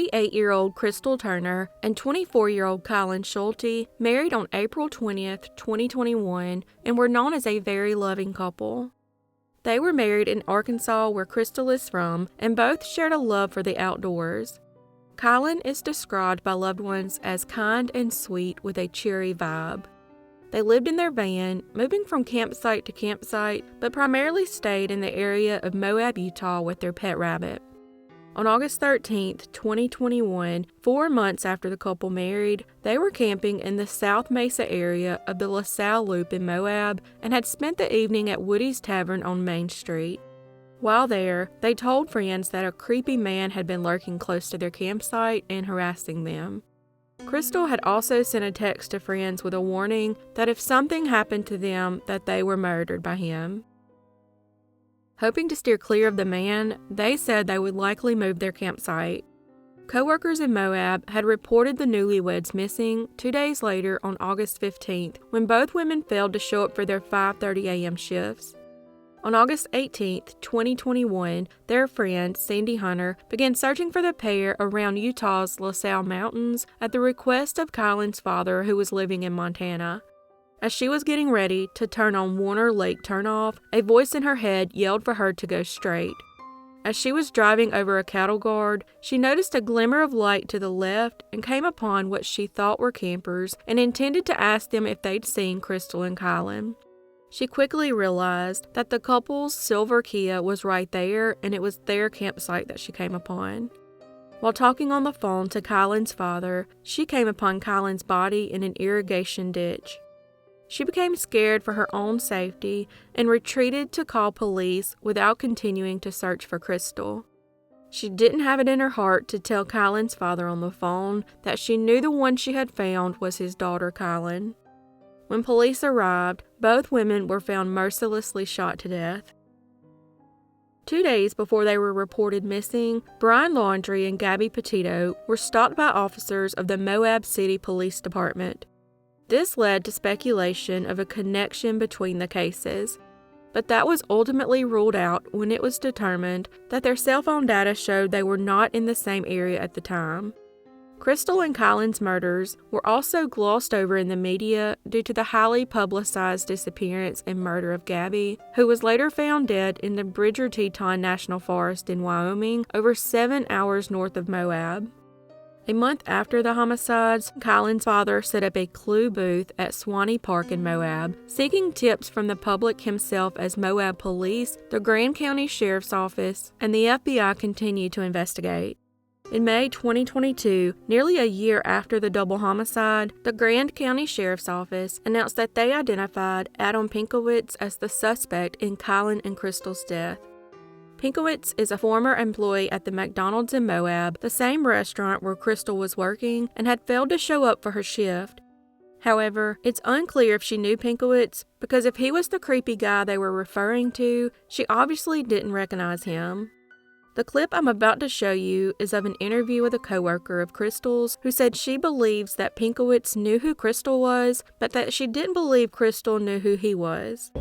38-year-old Crystal Turner and 24-year-old Kylen Schulte married on April 20th, 2021, and were known as a very loving couple. They were married in Arkansas, where Crystal is from, and both shared a love for the outdoors. Kylen is described by loved ones as kind and sweet with a cheery vibe. They lived in their van, moving from campsite to campsite, but primarily stayed in the area of Moab, Utah with their pet rabbit. On August 13th, 2021, 4 months after the couple married, they were camping in the South Mesa area of the LaSalle Loop in Moab and had spent the evening at Woody's Tavern on Main Street. While there, they told friends that a creepy man had been lurking close to their campsite and harassing them. Crystal had also sent a text to friends with a warning that if something happened to them, that they were murdered by him. Hoping to steer clear of the man, they said they would likely move their campsite. Coworkers in Moab had reported the newlyweds missing 2 days later on August 15th, when both women failed to show up for their 5:30 a.m. shifts. On August 18th, 2021, their friend, Sandy Hunter, began searching for the pair around Utah's LaSalle Mountains at the request of Kylen's father, who was living in Montana. As she was getting ready to turn on Warner Lake turnoff, a voice in her head yelled for her to go straight. As she was driving over a cattle guard, she noticed a glimmer of light to the left and came upon what she thought were campers and intended to ask them if they'd seen Crystal and Kylen. She quickly realized that the couple's silver Kia was right there, and it was their campsite that she came upon. While talking on the phone to Kylen's father, she came upon Kylen's body in an irrigation ditch. She became scared for her own safety and retreated to call police without continuing to search for Crystal. She didn't have it in her heart to tell Kylen's father on the phone that she knew the one she had found was his daughter, Kylen. When police arrived, both women were found mercilessly shot to death. 2 days before they were reported missing, Brian Laundrie and Gabby Petito were stopped by officers of the Moab City Police Department. This led to speculation of a connection between the cases, but that was ultimately ruled out when it was determined that their cell phone data showed they were not in the same area at the time. Crystal and Kylen's murders were also glossed over in the media due to the highly publicized disappearance and murder of Gabby, who was later found dead in the Bridger-Teton National Forest in Wyoming, over 7 hours north of Moab. A month after the homicides, Kylen's father set up a clue booth at Swanee Park in Moab, seeking tips from the public himself as Moab Police, the Grand County Sheriff's Office, and the FBI continued to investigate. In May 2022, nearly a year after the double homicide, the Grand County Sheriff's Office announced that they identified Adam Pinkowitz as the suspect in Kylen and Crystal's death. Pinkowitz is a former employee at the McDonald's in Moab, the same restaurant where Crystal was working, and had failed to show up for her shift. However, it's unclear if she knew Pinkowitz, because if he was the creepy guy they were referring to, she obviously didn't recognize him. The clip I'm about to show you is of an interview with a coworker of Crystal's who said she believes that Pinkowitz knew who Crystal was, but that she didn't believe Crystal knew who he was.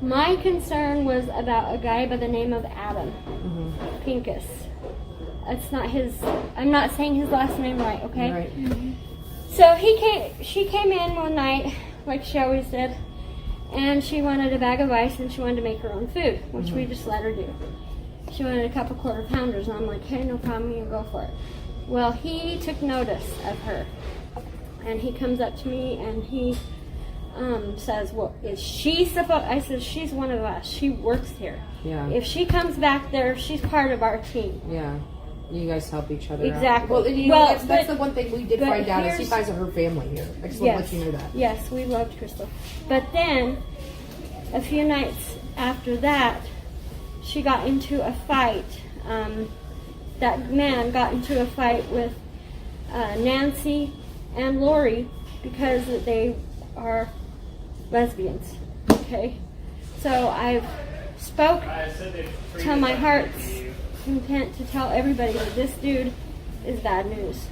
My concern was about a guy by the name of Adam Pincus. It's not his, I'm not saying his last name right, okay? Right. So she came in one night, like she always did, and she wanted a bag of ice and she wanted to make her own food, which we just let her do. She wanted a couple quarter pounders, and I'm like, hey, no problem, you go for it. Well, he took notice of her, and he comes up to me and he says, well, is she supposed, I said, she's one of us, she works here. Yeah. If she comes back there, she's part of our team. Yeah. You guys help each other Exactly. out. Well, you know, that's the one thing we did find out is you guys are her family here. I just want to let you know that. Yes, we loved Crystal. But then, a few nights after that, she got into a fight. That man got into a fight with Nancy and Lori because they are lesbians. Okay? So I've spoke to my heart's content to tell everybody that this dude is bad news.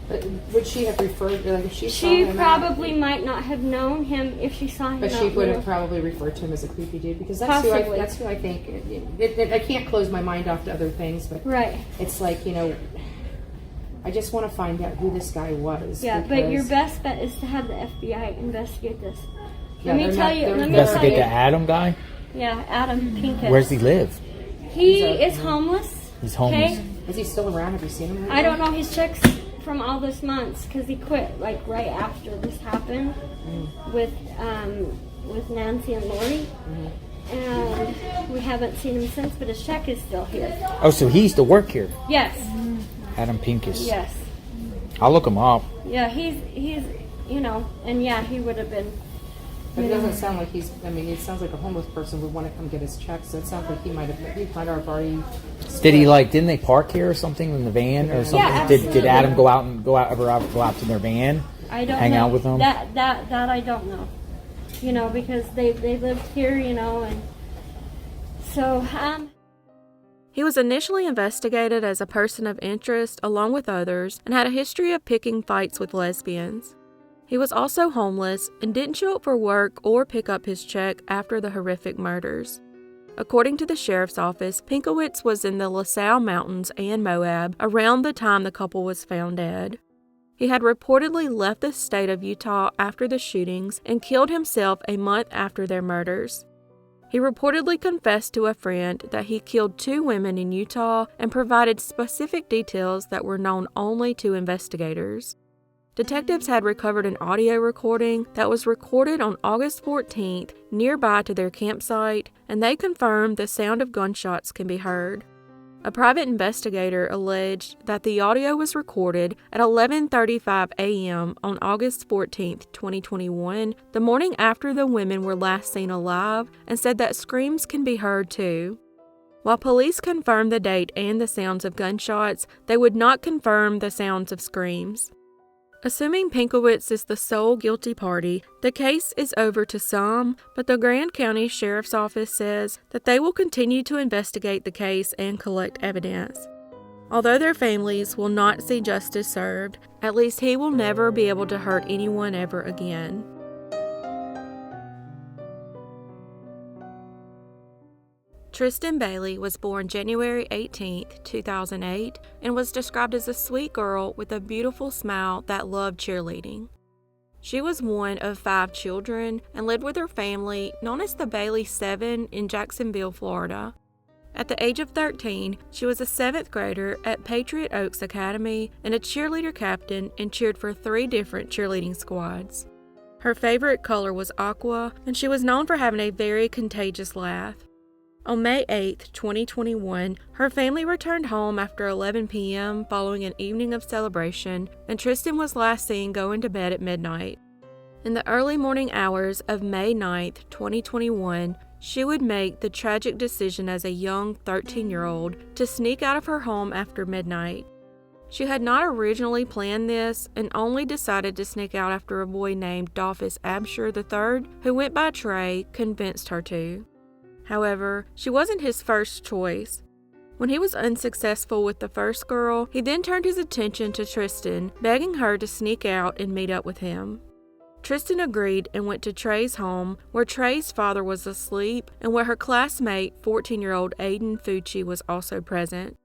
But would she have referred, like if she saw She him probably might not have known him if she saw him. but she would have probably referred to him as a creepy dude because that's who I think. I can't close my mind off to other things, but right. It's like, you know, I just want to find out who this guy was. Yeah, but your best bet is to have the FBI investigate this. Yeah, let me tell you. Investigate the Adam guy? Yeah, Adam Pincus. Where's he live? He is homeless. He's homeless. Okay? Is he still around? Have you seen him? I don't know his checks from all this months because he quit like right after this happened with Nancy and Lori. And we haven't seen him since, but his check is still here. Oh, so he used to work here? Yes. Adam Pincus. Yes. I'll look him up. Yeah, he's and yeah, he would have been. But it doesn't sound like he's. I mean, it sounds like a homeless person would want to come get his checks. So it sounds like he might have already. Did he didn't they park here or something in the van or something? Yeah, did Adam go out to their van? I don't hang know. out with them? That I don't know. Because they lived here, and so He was initially investigated as a person of interest along with others and had a history of picking fights with lesbians. He was also homeless and didn't show up for work or pick up his check after the horrific murders. According to the sheriff's office, Pinkowitz was in the LaSalle Mountains and Moab around the time the couple was found dead. He had reportedly left the state of Utah after the shootings and killed himself a month after their murders. He reportedly confessed to a friend that he killed 2 women in Utah and provided specific details that were known only to investigators. Detectives had recovered an audio recording that was recorded on August 14th nearby to their campsite, and they confirmed the sound of gunshots can be heard. A private investigator alleged that the audio was recorded at 11:35 a.m. on August 14th, 2021, the morning after the women were last seen alive, and said that screams can be heard too. While police confirmed the date and the sounds of gunshots, they would not confirm the sounds of screams. Assuming Pinkowitz is the sole guilty party, the case is over to some, but the Grand County Sheriff's Office says that they will continue to investigate the case and collect evidence. Although their families will not see justice served, at least he will never be able to hurt anyone ever again. Tristyn Bailey was born January 18, 2008, and was described as a sweet girl with a beautiful smile that loved cheerleading. She was one of 5 children and lived with her family, known as the Bailey 7, in Jacksonville, Florida. At the age of 13, she was a 7th grader at Patriot Oaks Academy and a cheerleader captain and cheered for 3 different cheerleading squads. Her favorite color was aqua, and she was known for having a very contagious laugh. On May 8, 2021, her family returned home after 11 p.m. following an evening of celebration, and Tristyn was last seen going to bed at midnight. In the early morning hours of May 9, 2021, she would make the tragic decision as a young 13-year-old to sneak out of her home after midnight. She had not originally planned this and only decided to sneak out after a boy named Dolphus Absher III, who went by Trey, convinced her to. However, she wasn't his first choice. When he was unsuccessful with the first girl, he then turned his attention to Tristyn, begging her to sneak out and meet up with him. Tristyn agreed and went to Trey's home, where Trey's father was asleep and where her classmate, 14-year-old Aiden Fucci, was also present.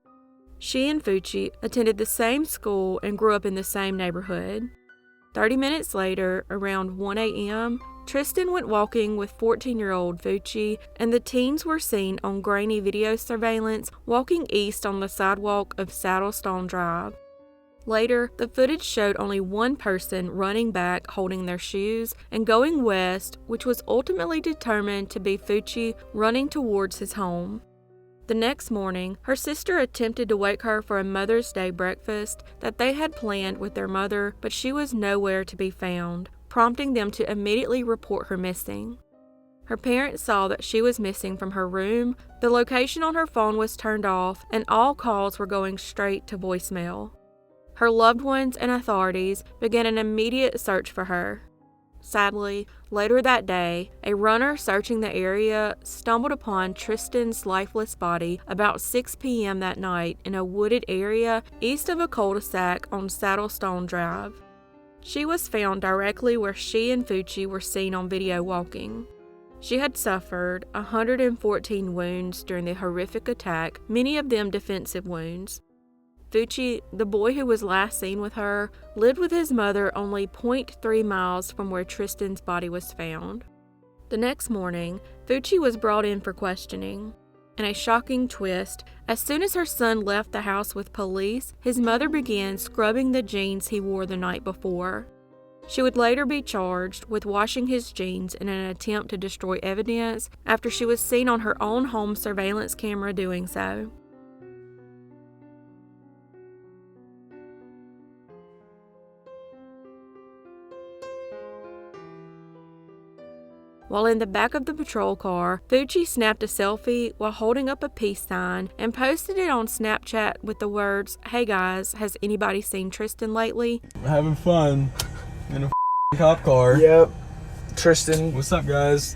She and Fucci attended the same school and grew up in the same neighborhood. 30 minutes later, around 1 a.m., Tristyn went walking with 14-year-old Fucci, and the teens were seen on grainy video surveillance walking east on the sidewalk of Saddlestone Drive. Later, the footage showed only one person running back holding their shoes and going west, which was ultimately determined to be Fucci running towards his home. The next morning, her sister attempted to wake her for a Mother's Day breakfast that they had planned with their mother, but she was nowhere to be found, prompting them to immediately report her missing. Her parents saw that she was missing from her room, the location on her phone was turned off, and all calls were going straight to voicemail. Her loved ones and authorities began an immediate search for her. Sadly, later that day, a runner searching the area stumbled upon Tristyn's lifeless body about 6 p.m. that night in a wooded area east of a cul-de-sac on Saddlestone Drive. She was found directly where she and Fucci were seen on video walking. She had suffered 114 wounds during the horrific attack, many of them defensive wounds. Fucci, the boy who was last seen with her, lived with his mother only 0.3 miles from where Tristyn's body was found. The next morning, Fucci was brought in for questioning. In a shocking twist, as soon as her son left the house with police, his mother began scrubbing the jeans he wore the night before. She would later be charged with washing his jeans in an attempt to destroy evidence after she was seen on her own home surveillance camera doing so. While in the back of the patrol car, Fucci snapped a selfie while holding up a peace sign and posted it on Snapchat with the words, "Hey guys, has anybody seen Tristyn lately?" Having fun in a cop car. Yep. Tristyn. What's up, guys?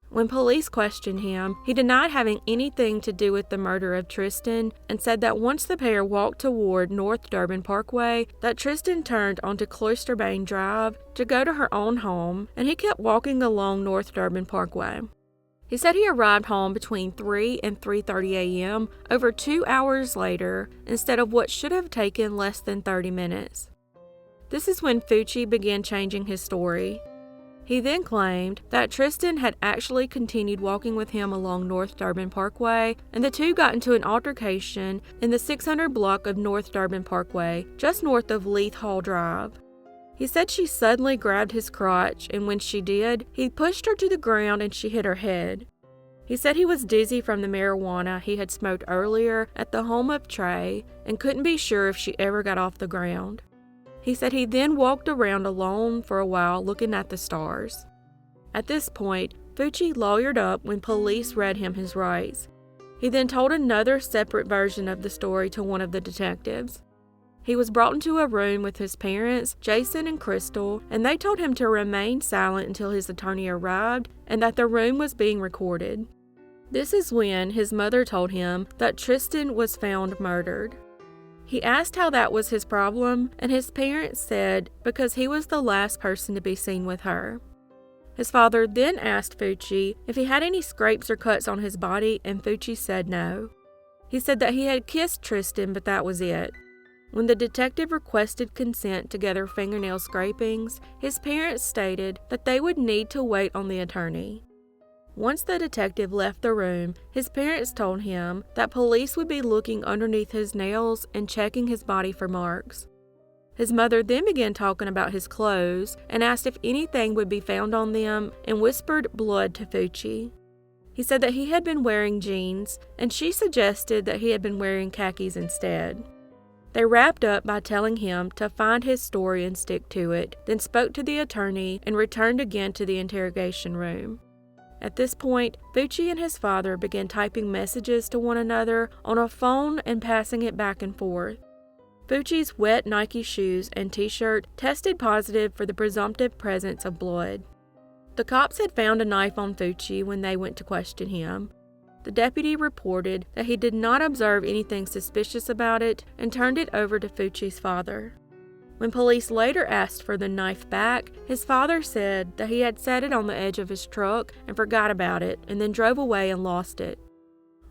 When police questioned him, he denied having anything to do with the murder of Tristyn and said that once the pair walked toward North Durbin Parkway, that Tristyn turned onto Cloisterbain Drive to go to her own home, and he kept walking along North Durbin Parkway. He said he arrived home between 3 and 3:30 a.m. over 2 hours later instead of what should have taken less than 30 minutes. This is when Fucci began changing his story. He then claimed that Tristyn had actually continued walking with him along North Durbin Parkway, and the two got into an altercation in the 600 block of North Durbin Parkway, just north of Leith Hall Drive. He said she suddenly grabbed his crotch, and when she did, he pushed her to the ground and she hit her head. He said he was dizzy from the marijuana he had smoked earlier at the home of Trey and couldn't be sure if she ever got off the ground. He said he then walked around alone for a while looking at the stars. At this point, Fucci lawyered up when police read him his rights. He then told another separate version of the story to one of the detectives. He was brought into a room with his parents, Jason and Crystal, and they told him to remain silent until his attorney arrived and that the room was being recorded. This is when his mother told him that Tristyn was found murdered. He asked how that was his problem, and his parents said because he was the last person to be seen with her. His father then asked Fucci if he had any scrapes or cuts on his body, and Fucci said no. He said that he had kissed Tristyn, but that was it. When the detective requested consent to gather fingernail scrapings, his parents stated that they would need to wait on the attorney. Once the detective left the room, his parents told him that police would be looking underneath his nails and checking his body for marks. His mother then began talking about his clothes and asked if anything would be found on them and whispered blood to Fucci. He said that he had been wearing jeans, and she suggested that he had been wearing khakis instead. They wrapped up by telling him to find his story and stick to it, then spoke to the attorney and returned again to the interrogation room. At this point, Fucci and his father began typing messages to one another on a phone and passing it back and forth. Fucci's wet Nike shoes and t-shirt tested positive for the presumptive presence of blood. The cops had found a knife on Fucci when they went to question him. The deputy reported that he did not observe anything suspicious about it and turned it over to Fucci's father. When police later asked for the knife back, his father said that he had set it on the edge of his truck and forgot about it and then drove away and lost it.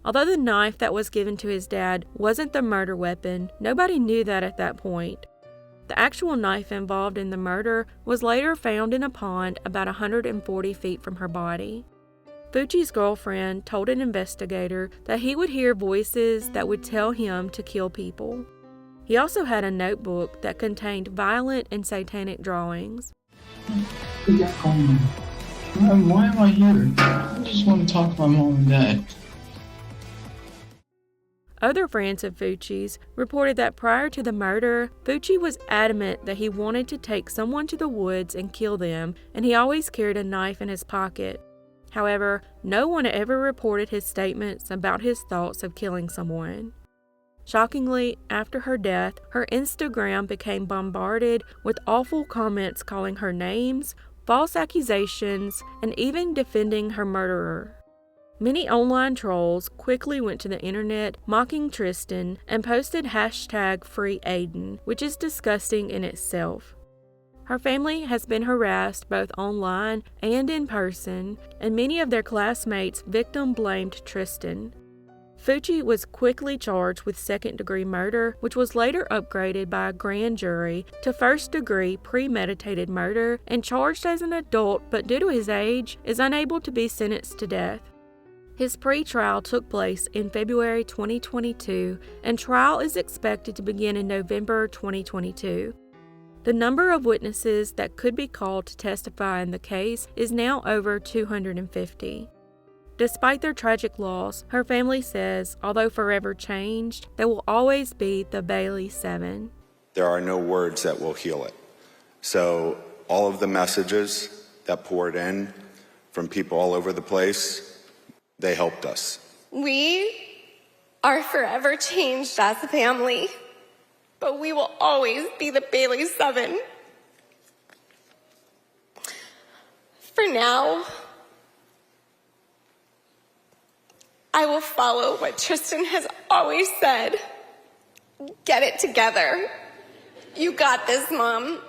Although the knife that was given to his dad wasn't the murder weapon, nobody knew that at that point. The actual knife involved in the murder was later found in a pond about 140 feet from her body. Fucci's girlfriend told an investigator that he would hear voices that would tell him to kill people. He also had a notebook that contained violent and satanic drawings. Why am I here? I just want to talk to my mom and dad. Other friends of Fucci's reported that prior to the murder, Fucci was adamant that he wanted to take someone to the woods and kill them, and he always carried a knife in his pocket. However, no one ever reported his statements about his thoughts of killing someone. Shockingly, after her death, her Instagram became bombarded with awful comments calling her names, false accusations, and even defending her murderer. Many online trolls quickly went to the internet mocking Tristyn and posted #FreeAiden, which is disgusting in itself. Her family has been harassed both online and in person, and many of their classmates victim blamed Tristyn. Fucci was quickly charged with second-degree murder, which was later upgraded by a grand jury to first-degree premeditated murder, and charged as an adult, but due to his age, is unable to be sentenced to death. His pre-trial took place in February 2022, and trial is expected to begin in November 2022. The number of witnesses that could be called to testify in the case is now over 250. Despite their tragic loss, her family says, although forever changed, they will always be the Bailey 7. There are no words that will heal it. So all of the messages that poured in from people all over the place, they helped us. We are forever changed as a family, but we will always be the Bailey 7. For now, I will follow what Tristyn has always said. Get it together. You got this, Mom.